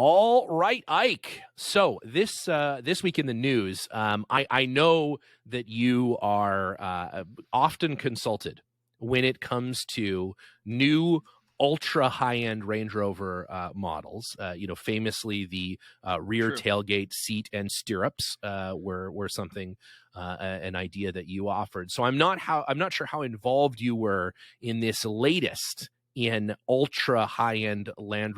All right, Ike. So this week in the news, I know that you are often consulted when it comes to new ultra high-end Range Rover models. Famously the rear True. tailgate seat and stirrups were something an idea that you offered. So I'm not sure how involved you were in this latest in ultra high-end Range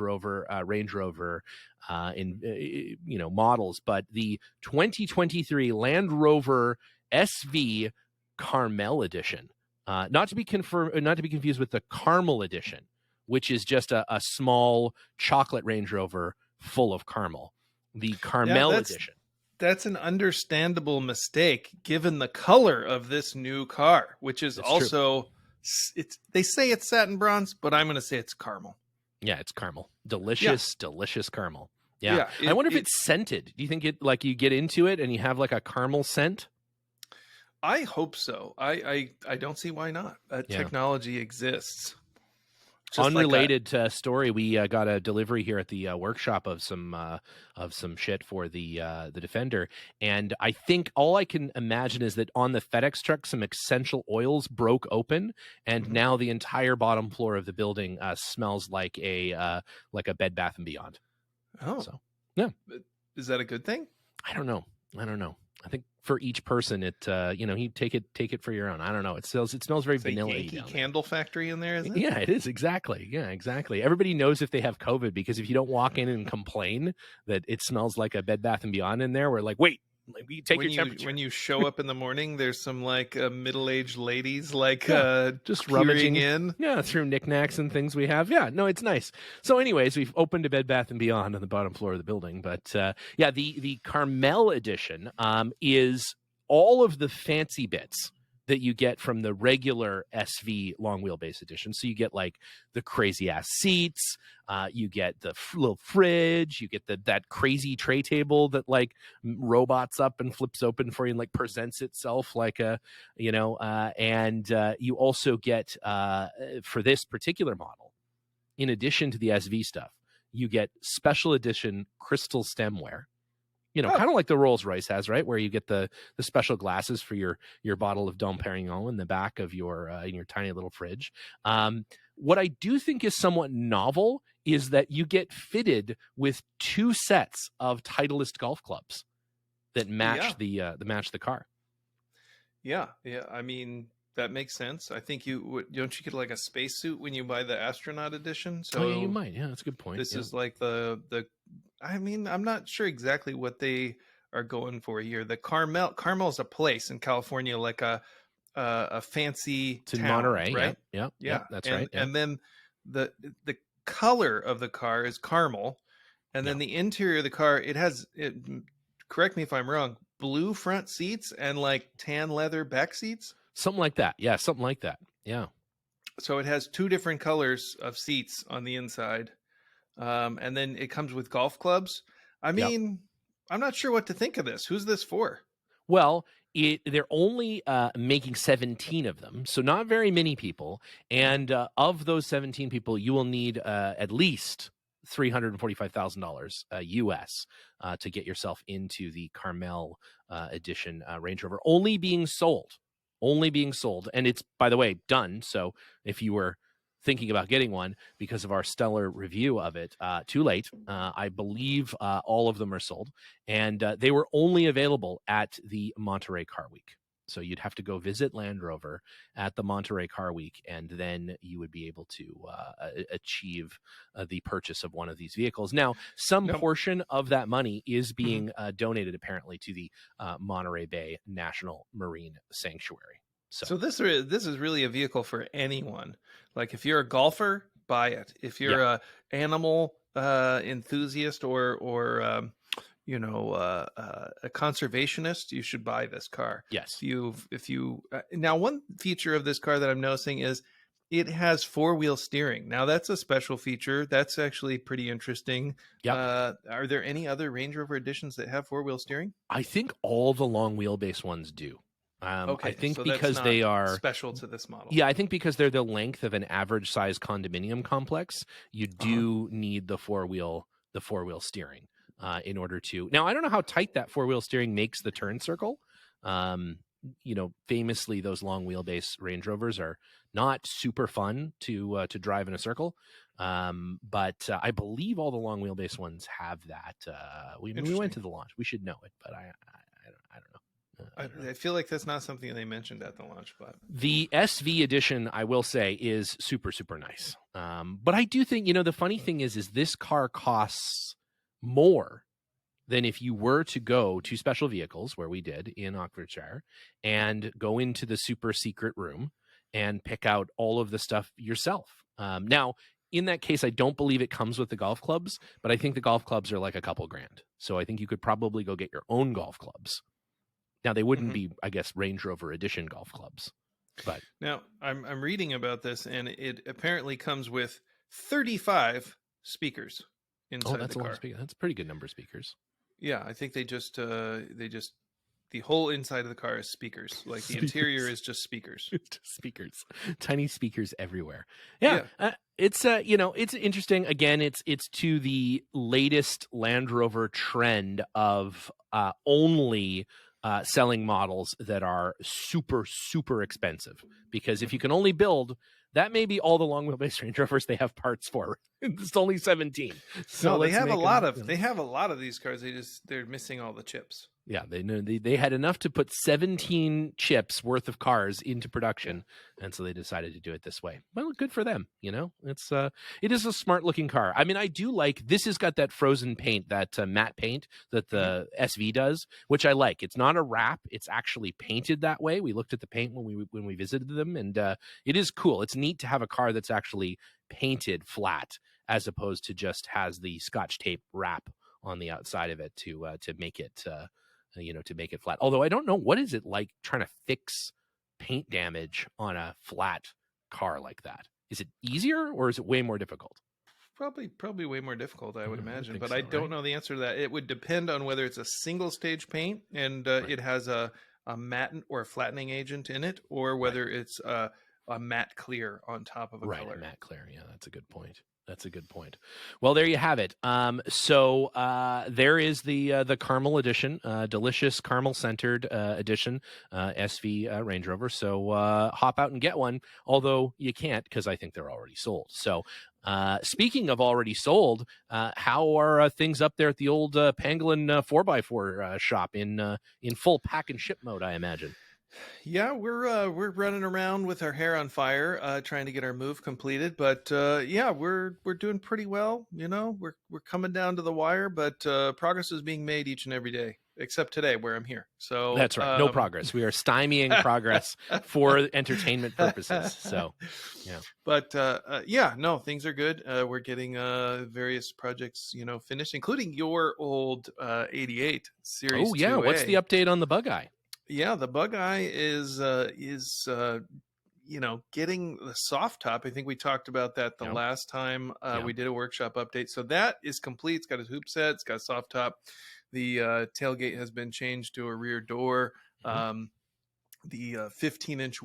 Rover models, but the 2023 Land Rover SV Carmel Edition, not to be confused with the Caramel Edition, which is just a small chocolate Range Rover full of caramel. The Carmel Edition. That's an understandable mistake given the color of this new car, which is also true. They say it's satin bronze, but I'm going to say it's caramel. Yeah, it's caramel. Delicious caramel. Yeah. I wonder if it's scented. Do you think it, like, you get into it and you have like a caramel scent? I hope so. I don't see why not. Technology exists. Just unrelated story. We got a delivery here at the workshop of some shit for the Defender, and I think all I can imagine is that on the FedEx truck, some essential oils broke open, and now the entire bottom floor of the building smells like a Bed Bath and Beyond. Oh, so yeah, is that a good thing? I don't know. I think for each person, you take it for your own. I don't know. It smells very vanilla-y. Yankee Candle Factory in there, isn't it? Yeah, it is. Exactly. Yeah, exactly. Everybody knows if they have COVID, because if you don't walk in and complain that it smells like a Bed Bath and Beyond in there, we're like, wait, we take your temperature. When you show up in the morning, there's some middle-aged ladies just rummaging in. Yeah, through knickknacks and things we have. Yeah, no, it's nice. So anyways, we've opened a Bed Bath and Beyond on the bottom floor of the building. But the Carmel Edition is all of the fancy bits that you get from the regular SV long wheelbase edition. So you get like the crazy ass seats, you get the little fridge, you get that crazy tray table that like robots up and flips open for you and like presents itself like and you also get for this particular model, in addition to the SV stuff, you get special edition crystal stemware. Kind of like the Rolls-Royce has, right? Where you get the special glasses for your bottle of Dom Perignon in the back of your in your tiny little fridge. What I do think is somewhat novel is that you get fitted with 2 sets of Titleist golf clubs that match the car. Yeah. I mean, that makes sense. I think don't you get like a spacesuit when you buy the astronaut edition? So you might. Yeah, that's a good point. This is like the. I mean, I'm not sure exactly what they are going for here. The Carmel's a place in California, like a fancy town, Monterey, right? Yeah, that's right. Yeah. And then the color of the car is caramel, and then the interior of the car, it has correct me if I'm wrong, blue front seats and like tan leather back seats. Something like that. Yeah, something like that. Yeah. So it has 2 different colors of seats on the inside. And then it comes with golf clubs. I mean, I'm not sure what to think of this. Who's this for? Well, they're only making 17 of them, so not very many people. And of those 17 people, you will need at least $345,000 US to get yourself into the Carmel edition Range Rover. Only being sold. And it's, by the way, done. So if you were thinking about getting one because of our stellar review of it, too late. I believe all of them are sold, and they were only available at the Monterey Car Week. So you'd have to go visit Land Rover at the Monterey Car Week, and then you would be able to achieve the purchase of one of these vehicles. Now, some portion of that money is being donated, apparently, to the Monterey Bay National Marine Sanctuary. So this is really a vehicle for anyone. Like if you're a golfer, buy it. If you're a animal enthusiast or a conservationist, you should buy this car. Yes. If you now, one feature of this car that I'm noticing is it has 4-wheel steering. Now that's a special feature. That's actually pretty interesting. Yep. Are there any other Range Rover editions that have 4-wheel steering? I think all the long wheelbase ones do. I think so because they are special to this model. Yeah, I think because they're the length of an average size condominium complex, you do need the 4-wheel the four-wheel steering in order to. Now, I don't know how tight that four-wheel steering makes the turn circle. Famously, those long wheelbase Range Rovers are not super fun to drive in a circle. But I believe all the long wheelbase ones have that. We went to the launch. We should know it, but I don't know. I feel like that's not something they mentioned at the launch, but the SV edition, I will say, is super, super nice. But I do think, the funny thing is this car costs more than if you were to go to special vehicles, where we did in Oxfordshire, and go into the super secret room and pick out all of the stuff yourself. Now, in that case, I don't believe it comes with the golf clubs, but I think the golf clubs are like a couple grand. So I think you could probably go get your own golf clubs. Now, they wouldn't be, I guess, Range Rover Edition golf clubs. But now I'm reading about this, and it apparently comes with 35 speakers inside that's the a lot car. of speakers. That's a pretty good number of speakers. Yeah, I think they just the whole inside of the car is speakers. Like the interior is just speakers. It's just speakers, tiny speakers everywhere. Yeah. It's it's interesting. Again, it's to the latest Land Rover trend of only selling models that are super, super expensive. Because if you can only build, that may be all the long wheelbase Range Rovers they have parts for. It's only 17. So no, they have a lot of these cars. They're missing all the chips. Yeah, they had enough to put 17 chips worth of cars into production, and so they decided to do it this way. Well, good for them. It is a smart looking car. I mean, I do like this. Has got that frozen paint, that matte paint that the SV does, which I like. It's not a wrap; it's actually painted that way. We looked at the paint when we visited them, and it is cool. It's neat to have a car that's actually painted flat, as opposed to just has the Scotch tape wrap on the outside of it to make it. To make it flat. Although I don't know, what is it like trying to fix paint damage on a flat car like that? Is it easier or is it way more difficult? Probably way more difficult, I would imagine. But so, I don't know the answer to that. It would depend on whether it's a single stage paint and it has a matte or a flattening agent in it, or whether it's a matte clear on top of a color. Matte clear. Yeah, that's a good point. Well, there you have it. So there is the caramel edition, delicious caramel centered edition, SV Range Rover. So hop out and get one, although you can't because I think they're already sold. So speaking of already sold, how are things up there at the old Pangolin 4x4 shop in full pack and ship mode, I imagine? Yeah, we're running around with our hair on fire, trying to get our move completed. But we're doing pretty well. We're coming down to the wire, but progress is being made each and every day, except today where I'm here. So that's right. No progress. We are stymieing progress for entertainment purposes. So, yeah. But no, things are good. We're getting various projects, finished, including your old 88 series. Oh yeah, 2A. What's the update on the Bug Eye? Yeah, the Bug Eye is getting the soft top. I think we talked about that the last time we did a workshop update. So that is complete. It's got a hoop set. It's got a soft top. The tailgate has been changed to a rear door. The 15-inch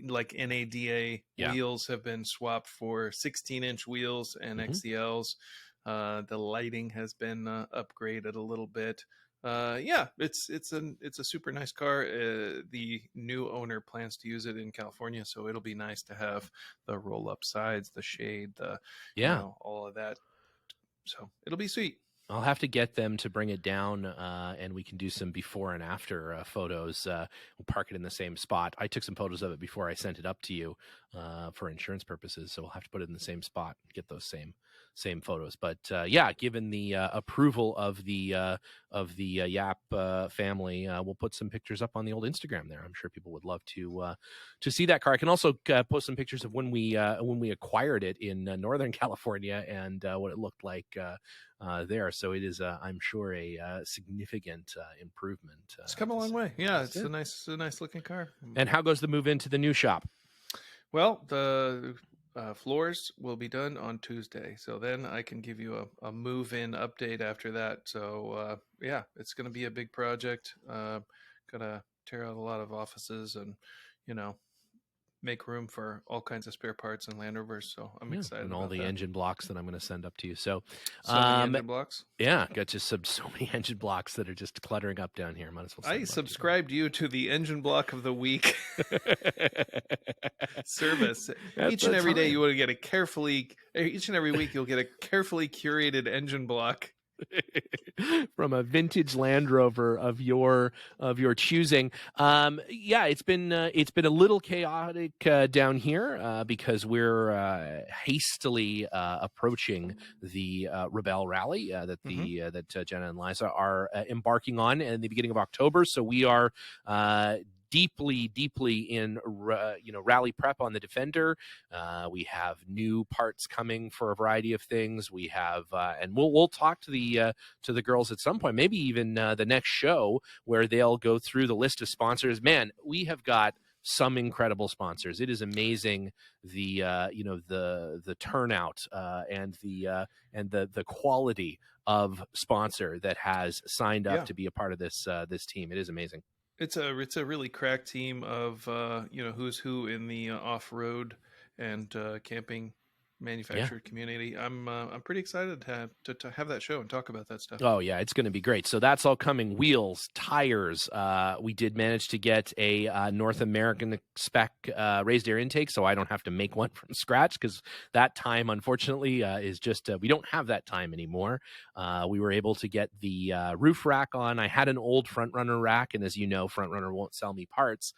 like NADA wheels have been swapped for 16-inch wheels and XCLs. The lighting has been upgraded a little bit. It's a super nice car. The new owner plans to use it in California, so it'll be nice to have the roll up sides, the shade, all of that. So it'll be sweet. I'll have to get them to bring it down, and we can do some before and after photos. We'll park it in the same spot. I took some photos of it before I sent it up to you for insurance purposes, so we'll have to put it in the same spot and get those same photos. But given the approval of the Yap family, we'll put some pictures up on the old Instagram there. I'm sure people would love to see that car. I can also post some pictures of when we acquired it in Northern California and what it looked like there. So it is, I'm sure, a significant improvement. It's come a long way. Yeah, it's a nice looking car. And how goes the move into the new shop? Well, the floors will be done on Tuesday, so then I can give you a move-in update after that. So it's going to be a big project. Gonna tear out a lot of offices and make room for all kinds of spare parts and Land Rovers. So I'm Yeah, excited and all about the that. engine blocks that I'm going to send up to you. So, So many engine blocks. yeah, got just so many engine blocks that are just cluttering up down here. Might as well. I subscribed you to the Engine Block of the Week service. Each and every day, you will get each and every week, you'll get a carefully curated engine block from a vintage Land Rover of your choosing. Yeah, it's been a little chaotic down here because we're hastily approaching the Rebelle Rally that Jenna and Liza are embarking on in the beginning of October. So we are deeply in rally prep on the Defender. We have new parts coming for a variety of things. We have and we'll talk to the girls at some point, maybe even the next show, where they'll go through the list of sponsors. Man, we have got some incredible sponsors. It is amazing the turnout and the quality of sponsor that has signed up to be a part of this team. It is amazing. It's a really crack team of who's who in the off-road and camping manufacturer community. I'm pretty excited to have that show and talk about that stuff. Oh yeah, it's going to be great. So that's all coming. Wheels, tires. We did manage to get a North American spec raised air intake, so I don't have to make one from scratch, because that time, unfortunately, is just we don't have that time anymore. We were able to get the roof rack on. I had an old Front Runner rack, and as you know, Front Runner won't sell me parts,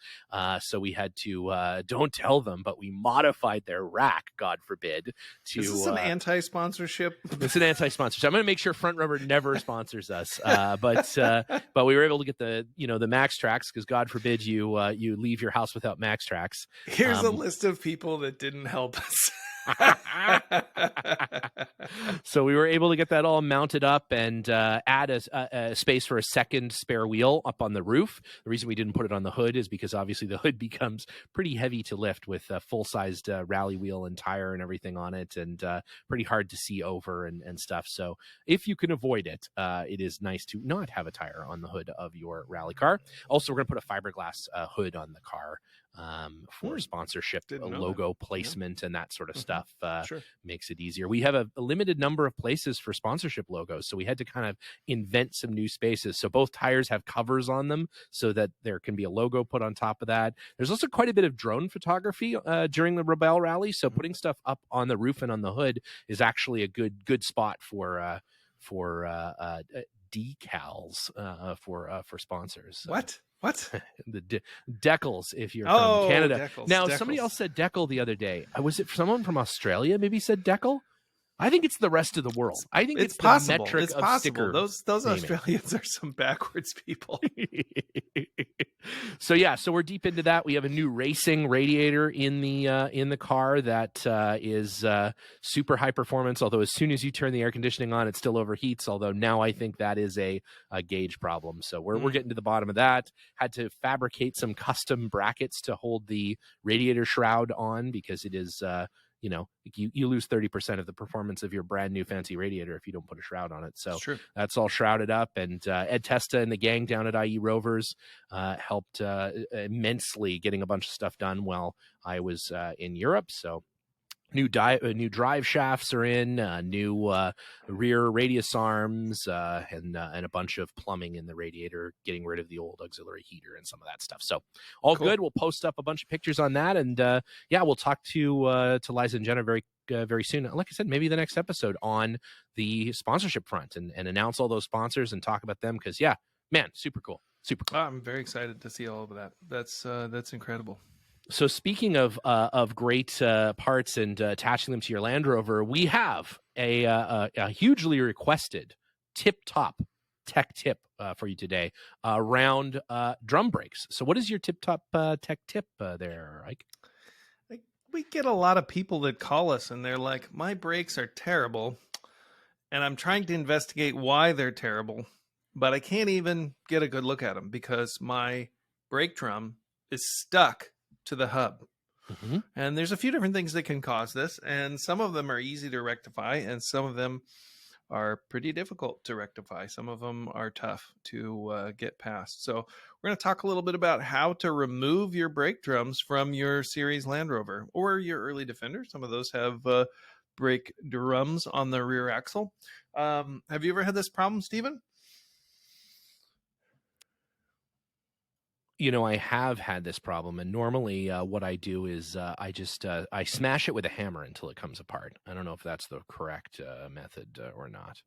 so we had to don't tell them, but we modified their rack, God forbid. Is this an anti-sponsorship? It's an anti-sponsorship. I'm going to make sure Front Runner never sponsors us. But we were able to get the Max Tracks, because God forbid you leave your house without Max Tracks. Here's a list of people that didn't help us. So we were able to get that all mounted up and add a space for a second spare wheel up on the roof. The reason we didn't put it on the hood is because obviously the hood becomes pretty heavy to lift with a full-sized rally wheel and tire and everything on it, and pretty hard to see over and stuff. So if you can avoid it, it is nice to not have a tire on the hood of your rally car. Also, we're going to put a fiberglass hood on the car for sponsorship, logo placement, and that sort of stuff. Makes it easier. We have a limited number of places for sponsorship logos, so we had to kind of invent some new spaces. So both tires have covers on them so that there can be a logo put on top of that. There's also quite a bit of drone photography during the Rebelle Rally, so putting stuff up on the roof and on the hood is actually a good spot for decals for sponsors. What? The decals, if you're from Canada. Now, decals. Somebody else said decal the other day. Was it someone from Australia maybe said decal? I think it's the rest of the world. I think it's possible. The metric of sticker. Those Australians are some backwards people. So we're deep into that. We have a new racing radiator in the car that is super high performance. Although as soon as you turn the air conditioning on, it still overheats. Although now I think that is a gauge problem. So we're getting to the bottom of that. Had to fabricate some custom brackets to hold the radiator shroud on, because it is you lose 30% of the performance of your brand new fancy radiator if you don't put a shroud on it. So that's all shrouded up. And Ed Testa and the gang down at IE Rovers helped immensely getting a bunch of stuff done while I was in Europe. So new drive shafts are in, new rear radius arms, and a bunch of plumbing in the radiator, getting rid of the old auxiliary heater and some of that stuff. So all good. We'll post up a bunch of pictures on that, and we'll talk to Liza and Jenna very soon. Like I said, maybe the next episode on the sponsorship front, and announce all those sponsors and talk about them, because super cool. I'm very excited to see all of that. That's incredible. So speaking of great parts and attaching them to your Land Rover, we have a hugely requested tip-top tech tip for you today around drum brakes. So what is your tip-top tech tip there, Ike? We get a lot of people that call us and they're like, my brakes are terrible, and I'm trying to investigate why they're terrible, but I can't even get a good look at them because my brake drum is stuck to the hub. And there's a few different things that can cause this, and some of them are easy to rectify, and some of them are pretty difficult to rectify. Some of them are tough to get past. So we're going to talk a little bit about how to remove your brake drums from your series Land Rover or your early Defender. Some of those have brake drums on the rear axle. Have you ever had this problem, Stephen? I have had this problem, and normally what I do is I smash it with a hammer until it comes apart. I don't know if that's the correct method or not.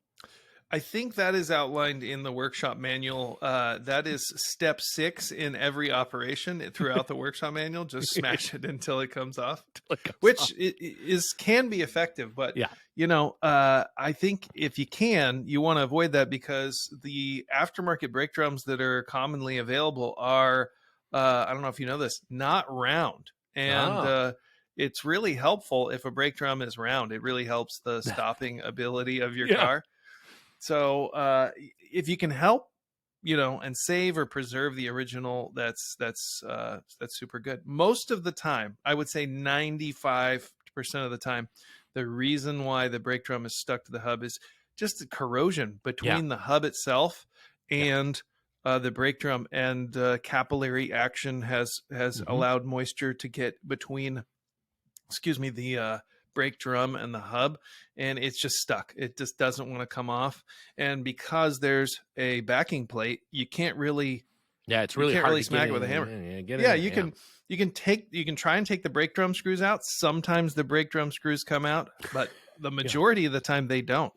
I think that is outlined in the workshop manual. That is step 6 in every operation throughout the workshop manual. Just smash it until it comes off, which can be effective. But I think if you can, you want to avoid that, because the aftermarket brake drums that are commonly available are, I don't know if you know this, not round. And it's really helpful if a brake drum is round. It really helps the stopping ability of your car. So if you can help, and save or preserve the original, that's super good. Most of the time, I would say 95% of the time, the reason why the brake drum is stuck to the hub is just the corrosion between the hub itself and the brake drum, and capillary action has allowed moisture to get between, the brake drum and the hub, and it's just stuck. It just doesn't want to come off. And because there's a backing plate, you can't really it's really hard to smack it with a hammer. You can try and take the brake drum screws out. Sometimes the brake drum screws come out, but the majority of the time they don't.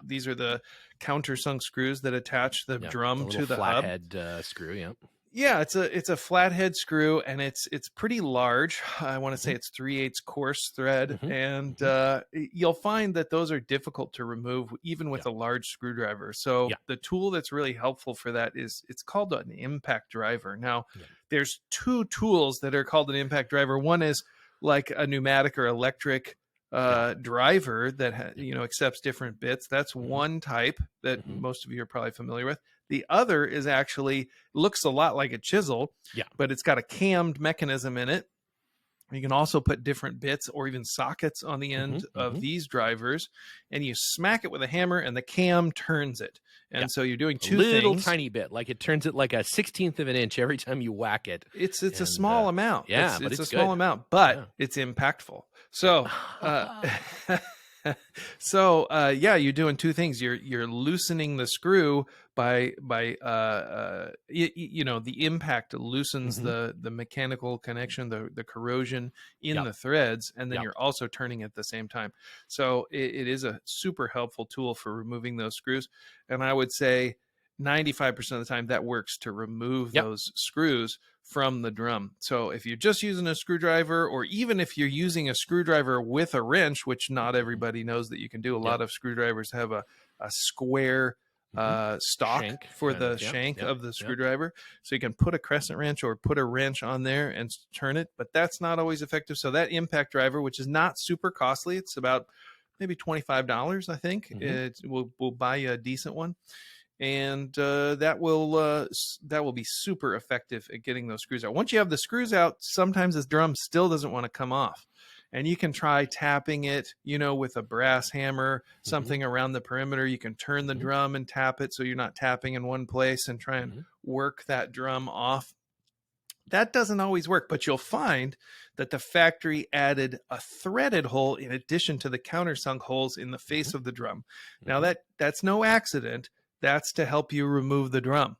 These are the countersunk screws that attach the drum to the flathead screw. Yeah, it's a flathead screw, and it's pretty large. I want to say it's 3/8 coarse thread, and you'll find that those are difficult to remove even with a large screwdriver. So the tool that's really helpful for that it's called an impact driver. Now, there's 2 tools that are called an impact driver. One is like a pneumatic or electric driver that accepts different bits. That's one type that most of you are probably familiar with. The other is actually looks a lot like a chisel, but it's got a cammed mechanism in it. You can also put different bits or even sockets on the end of these drivers, and you smack it with a hammer, and the cam turns it. And so you're doing 2 things. A little tiny bit, like it turns it like a 1/16 of an inch every time you whack it. It's a small amount. Yeah, it's a small amount, but it's impactful. So you're doing 2 things. You're loosening the screw by the impact loosens the mechanical connection, the corrosion in the threads, and then you're also turning at the same time. So it is a super helpful tool for removing those screws. And I would say 95% of the time that works to remove those screws from the drum. So if you're just using a screwdriver, or even if you're using a screwdriver with a wrench, which not everybody knows that you can do. A lot of screwdrivers have a square stock shank for the shank of the screwdriver. So you can put a crescent wrench or put a wrench on there and turn it, but that's not always effective. So that impact driver, which is not super costly, it's about maybe $25, I think. We'll buy you a decent one. And that will be super effective at getting those screws out. Once you have the screws out, sometimes this drum still doesn't want to come off. And you can try tapping it, with a brass hammer, something around the perimeter. You can turn the drum and tap it so you're not tapping in one place, and try and work that drum off. That doesn't always work, but you'll find that the factory added a threaded hole in addition to the countersunk holes in the face of the drum. Now that's no accident. That's to help you remove the drum.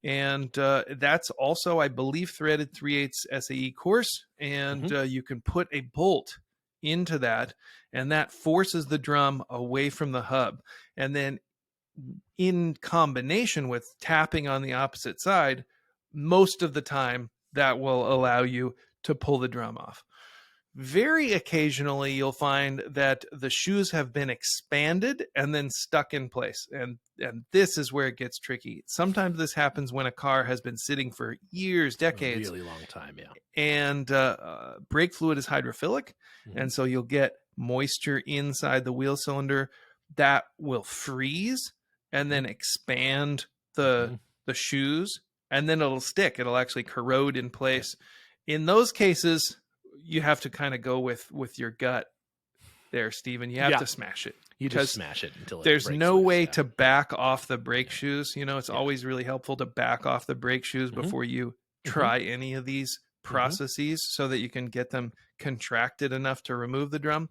And that's also, I believe, threaded 3/8 SAE coarse. And you can put a bolt into that, and that forces the drum away from the hub. And then in combination with tapping on the opposite side, most of the time that will allow you to pull the drum off. Very occasionally, you'll find that the shoes have been expanded and then stuck in place. And this is where it gets tricky. Sometimes this happens when a car has been sitting for years, decades. A really long time, And brake fluid is hydrophilic. And so you'll get moisture inside the wheel cylinder that will freeze and then expand the shoes. And then it'll stick. It'll actually corrode in place. In those cases, you have to kind of go with your gut there, Stephen. You have to smash it. You just because smash it until it there's breaks no loose. way Yeah. to back off the brake shoes. It's Yeah. always really helpful to back off the brake shoes Hmm. before you Hmm. try any of these Hmm. processes so that you can get them contracted enough to remove the drum.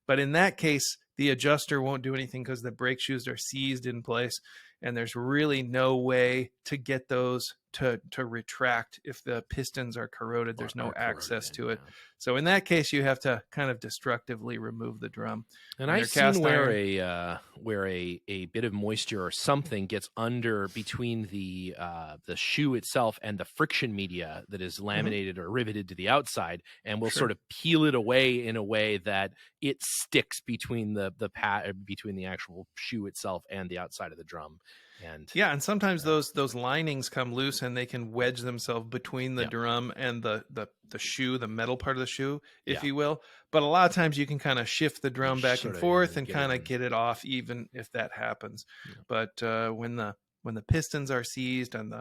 But in that case, the adjuster won't do anything because the brake shoes are seized in place, and there's really no way to get those to retract if the pistons are corroded. There's no Are corroded access in. to it. Yeah. So in that case, you have to kind of destructively remove the drum. And And I've they're seen cast where iron. a bit of moisture or something gets under between the shoe itself and the friction media that is laminated or riveted to the outside, and will sort Sure. of peel it away in a way that it sticks between between the actual shoe itself and the outside of the drum. And Yeah, and sometimes those linings come loose and they can wedge themselves between the yeah, drum and the shoe, the metal part of the shoe, if yeah, you will. But a lot of times you can kind of shift the drum back and sort of forth and get it kind of in. get it off, even if that happens. Yeah. But when the pistons are seized and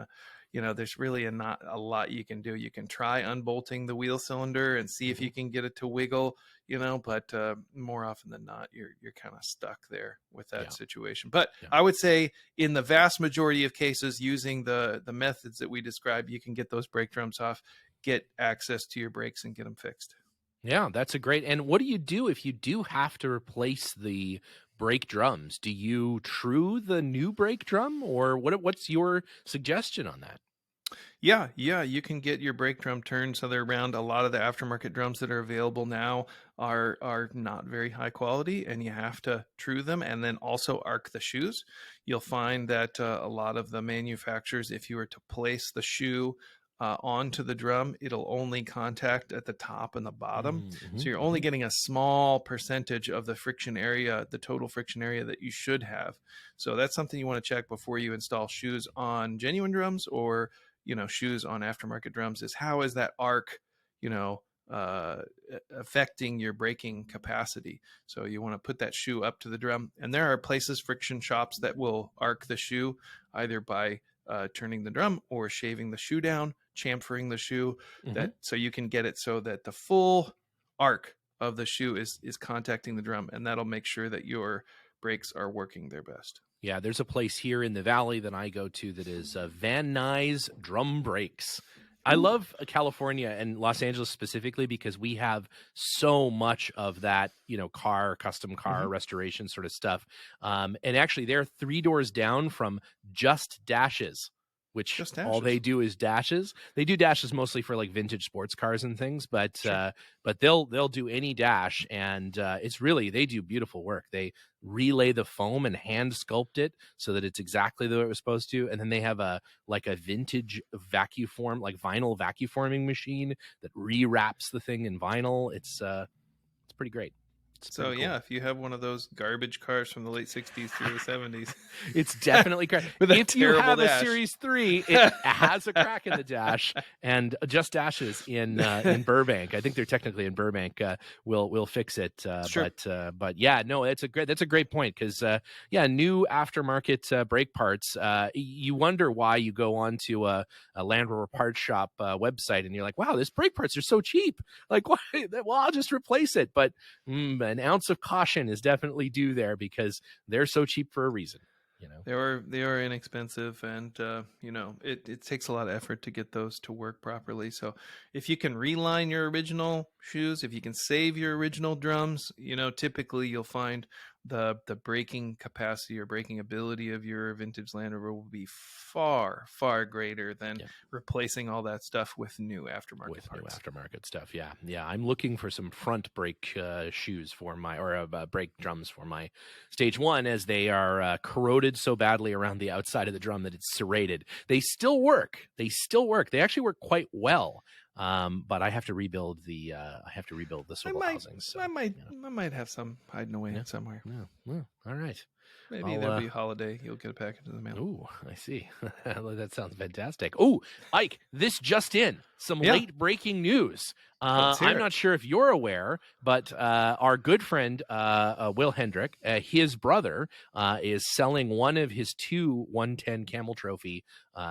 there's really not a lot you can do. You can try unbolting the wheel cylinder and see if Mhm. you can get it to wiggle, but more often than not, you're kind of stuck there with that Yeah, situation. But yeah. I would say in the vast majority of cases, using the methods that we described, you can get those brake drums off, get access to your brakes, and get them fixed. Yeah, that's a great. And what do you do if you do have to replace the brake drums? Do you true the new brake drum, or what's your suggestion on that? Yeah, you can get your brake drum turned so they're round. A lot of the aftermarket drums that are available now are not very high quality, and you have to true them and then also arc the shoes. You'll find that a lot of the manufacturers, if you were to place the shoe onto the drum, it'll only contact at the top and the bottom. Mm-hmm, So you're only hmm. getting a small percentage of the friction area, the total friction area that you should have. So that's something you want to check before you install shoes on genuine drums or shoes on aftermarket drums, is how is that arc you know uh, affecting your braking capacity. So you want to put that shoe up to the drum, and there are places, friction shops, that will arc the shoe either by turning the drum or shaving the shoe down, chamfering the shoe, Hmm. that so you can get it so that the full arc of the shoe is contacting the drum, and that'll make sure that your brakes are working their best. Yeah, there's a place here in the valley that I go to that is Van Nuys Drum Brakes. I Ooh. love California and Los Angeles specifically because we have so much of that, custom car Mm-hmm. restoration sort of stuff. And actually, they're 3 doors down from Just Dashes, which Just all dashes. they do is dashes. They do dashes mostly for like vintage sports cars and things, but Sure. they'll do any dash, and it's really, they do beautiful work. They relay the foam and hand sculpt it so that it's exactly the way it was supposed to, and then they have a vintage vinyl vacuum forming machine that rewraps the thing in vinyl. It's pretty great. It's So pretty cool. yeah, if you have one of those garbage cars from the late 60s through the 70s It's definitely crack. with a If you terrible have a dash. Series 3, it has a crack in the dash, and Just Dashes in Burbank. I think they're technically in Burbank. Will fix it. Sure. But yeah, no, that's a great point, because new aftermarket brake parts. You wonder why you go onto a Land Rover parts shop website and you're like, wow, this brake parts are so cheap. Like, why? Well, I'll just replace it. But an ounce of caution is definitely due there, because they're so cheap for a reason. They are inexpensive, and it takes a lot of effort to get those to work properly. So if you can reline your original shoes, if you can save your original drums, typically you'll find the braking capacity or braking ability of your vintage Land Rover will be far, far greater than replacing all that stuff with new aftermarket parts. New aftermarket stuff. Yeah. I'm looking for some front brake shoes for brake drums for my Stage 1, as they are corroded so badly around the outside of the drum that it's serrated. They still work. They actually work quite well. But I have to rebuild the swivel housings. So, I might have some hiding away somewhere. Well, all right. Maybe there'll be a holiday. You'll get a package in the mail. Ooh, I see. That sounds fantastic. Oh, Ike, this just in. Some late breaking news. I'm not sure if you're aware, but our good friend Will Hendrick, his brother, is selling one of his two 110 Camel Trophy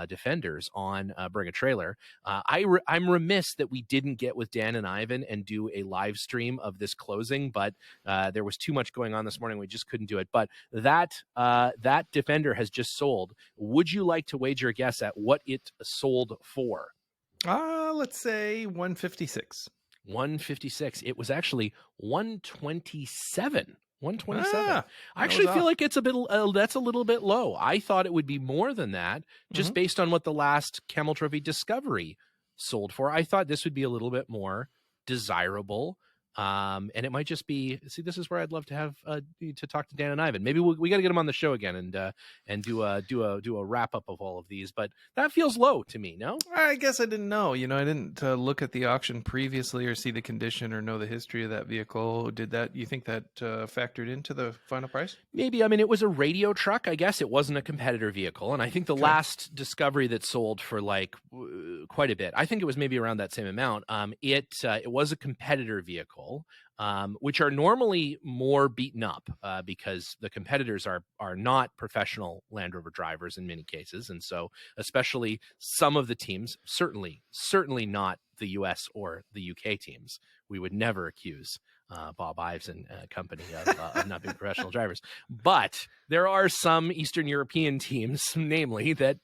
Defenders on Bring a Trailer. I'm remiss that we didn't get with Dan and Ivan and do a live stream of this closing, but there was too much going on this morning. We just couldn't do it. But that Defender has just sold. Would you like to wager a guess at what it sold for? Let's say 156. 156. It was actually 127. 127. I actually feel like it's a bit that's a little bit low. I thought it would be more than that, just based on what the last Camel Trophy Discovery sold for. I thought this would be a little bit more desirable. And it might just be, this is where I'd love to have to talk to Dan and Ivan. Maybe we got to get them on the show again and do a wrap up of all of these. But that feels low to me. No, I guess I didn't know. I didn't look at the auction previously or see the condition or know the history of that vehicle. You think that factored into the final price? Maybe. I mean, it was a radio truck. I guess it wasn't a competitor vehicle. And I think the last Discovery that sold for like quite a bit, I think it was maybe around that same amount. It was a competitor vehicle. Which are normally more beaten up because the competitors are not professional Land Rover drivers in many cases, and so especially some of the teams, certainly not the U.S. or the U.K. teams, we would never accuse Bob Ives and company of not being professional drivers. But there are some Eastern European teams, namely, that,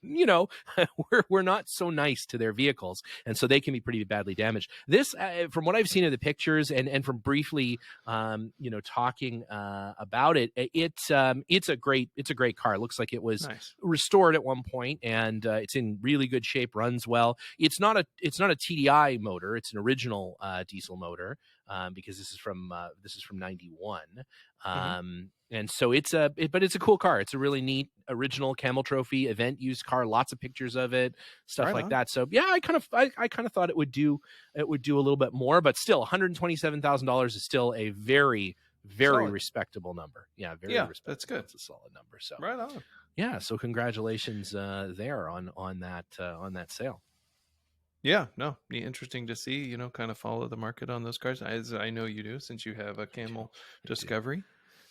we're not so nice to their vehicles. And so they can be pretty badly damaged. This, from what I've seen of the pictures and from briefly, talking about it, it's a great car. It looks like it was restored at one point, and it's in really good shape, runs well. It's not a TDI motor. It's an original diesel motor. Because this is from 91. And so but it's a cool car. It's a really neat original Camel Trophy event used car, lots of pictures of it, stuff like that. So yeah, I kind of thought it would do a little bit more, but still $127,000 is still a very, very solid, respectable number. Yeah. Very respectable. That's good. It's a solid number. So right on. Yeah. So congratulations there on that sale. Yeah, no, interesting to see, kind of follow the market on those cars, as I know you do, since you have a Camel Discovery.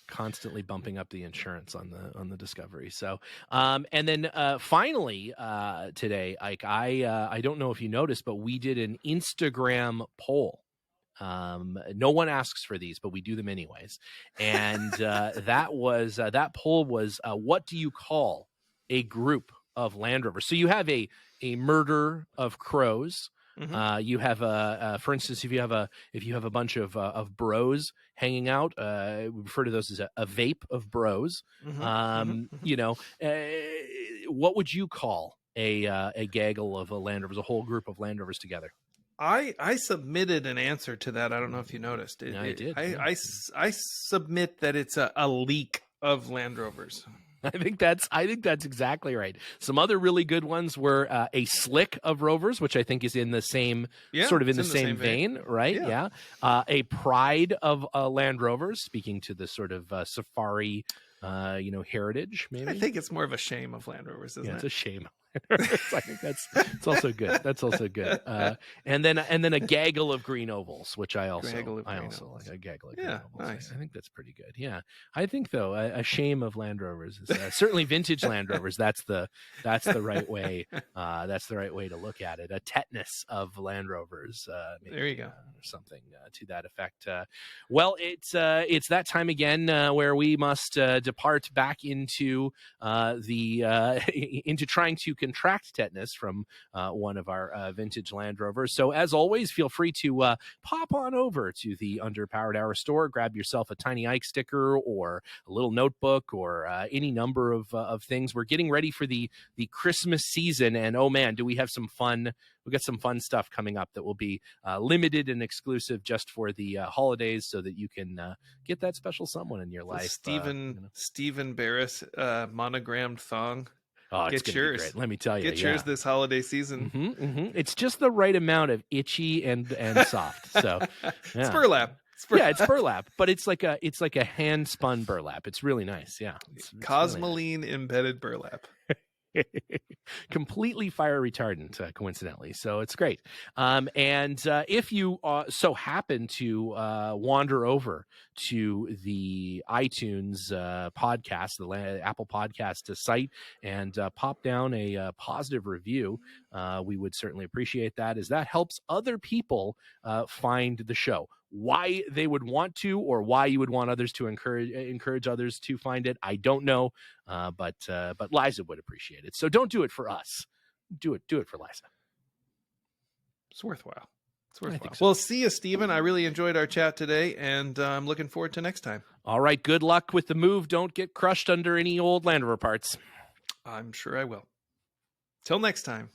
Constantly bumping up the insurance on the Discovery. So, and then finally today, Ike, I don't know if you noticed, but we did an Instagram poll. No one asks for these, but we do them anyways. And that poll was, what do you call a group of Land Rovers? So you have a murder of crows. You have for instance, if you have a bunch of bros hanging out, we refer to those as a vape of bros. What would you call a gaggle of Land Rovers, a whole group of Land Rovers together? I submitted an answer to that. I don't know if you noticed. I did. I submit that it's a leak of Land Rovers. I think that's exactly right. Some other really good ones were a slick of Rovers, which I think is in the same sort of in the same vein, right? Yeah. A pride of Land Rovers, speaking to the sort of safari, heritage. Maybe I think it's more of a shame of Land Rovers, isn't it? It's a shame. I think it's also good. That's also good. And then a gaggle of green ovals, which I also like a gaggle of green ovals. Nice. I think that's pretty good. Yeah, I think though a shame of Land Rovers is certainly vintage Land Rovers. That's the right way. That's the right way to look at it. A tetanus of Land Rovers. Maybe, there you go. Or something to that effect. Well, it's that time again where we must depart back into into trying to contract tetanus from one of our vintage Land Rovers. So as always, feel free to pop on over to the Underpowered Hour store, grab yourself a Tiny Ike sticker or a little notebook or any number of things. We're getting ready for the Christmas season, and oh man, do we have some fun. We've got some fun stuff coming up that will be limited and exclusive just for the holidays, so that you can get that special someone in your life. Stephen Beres monogrammed thong. Oh, it's gonna be great. Let me tell you. Get yours this holiday season. It's just the right amount of itchy and soft. So Spur lap. Yeah, it's burlap, but it's like a hand spun burlap. It's really nice. Yeah, it's Cosmoline embedded burlap. completely fire retardant, coincidentally. So it's great. And if you so happen to wander over to the iTunes podcast, the Apple Podcast site, and pop down a positive review, we would certainly appreciate that, as that helps other people find the show. Why they would want to, or why you would want others to encourage others to find it, I don't know. But Liza would appreciate it. So don't do it for us. Do it for Liza. It's worthwhile. It's worthwhile. So. Well, see you, Stephen. I really enjoyed our chat today, and I'm looking forward to next time. All right. Good luck with the move. Don't get crushed under any old Land Rover parts. I'm sure I will. Till next time.